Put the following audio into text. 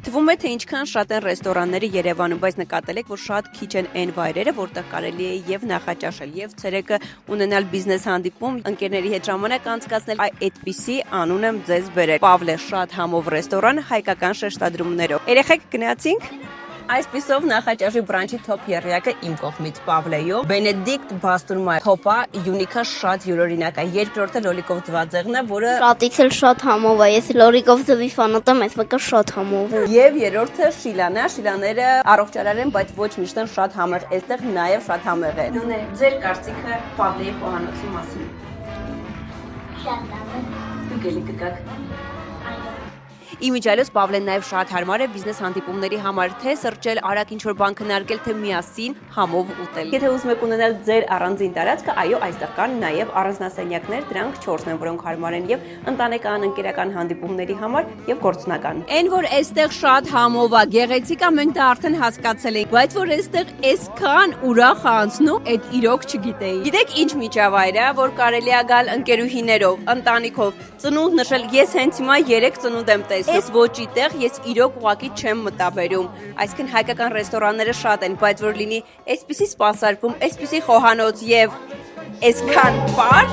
Թվում է, թե ինչքան շատ են ռեստորանները Երևանում, բայց նկատել եք, որ շատ քիչ են այն վայրերը, որտեղ կարելի է եւ նախաճաշել, եւ ցերեկը ունենալ բիզնես հանդիպում, ընկերների հետ ժամանակ անցկացնել, այդպիսի անուն եմ ձեզ բերել։ Պավլե շատ համով ռեստորան հայկական շեշտադրումներով։ Երեխեք գնացինք։ Այսպիսով նախաճաշի բրանչի թոփ եռյակը իմ կողմից Պավլեյով, Բենեդիկտ Բաստուրմայ թոփա, Յունիքա շատ յուրօրինակ է, երկրորդը Լոլիկով ձվածեղն է, որը Շատից էլ շատ համով է, ես Լոլիկով ձվի ֆանատ եմ, այս մեկը շատ համով է։ Եվ երրորդը Շիլան է, Շիլաները առողջարար են, բայց ոչ միշտ են շատ համեղ, այստեղ նաև շատ համեղ է։ Նունե, ձեր կարծիքը Պավլեի խոհանոցի մասին։ Շատ լավ է։ Դուք էլի կգաք։ Իմիջիալոց Պավլեն նաև շատ հարմար է բիզնես հանդիպումների համար, թե սրճել, արագ ինչ-որ բան քննարկել, թե միասին համով ուտել։ Եթե ուզում եք ունենալ ձեր առանձին տարածքը, այո, այստեղ կան նաև առանձնասենյակներ, դրանք 4-ն են, որոնք հարմար են եւ ընտանեկան, ընկերական հանդիպումների համար եւ գործնական։ Այն որ այստեղ շատ համով է, գեղեցիկ է, մենք դա արդեն հասկացել ենք, բայց որ այստեղ այսքան ուրախ է անցնում, այդ իրոք չգիտեի։ Գիտեք ինչ միջավայր է, որ կարելի է գալ ընկերուհիներով, ընտանիքով, ծնունդ նշել, ես հենց հիմա 3 ծնունդ եմ տեսել։ Ես ոչի տեղ, ես իրոք ուղղակի չեմ մտաբերում։ Այսինքն հայկական ռեստորանները շատ են, բայց որ լինի այսպիսի սպասարկում, այսպիսի խոհանոց եւ այսքան բար,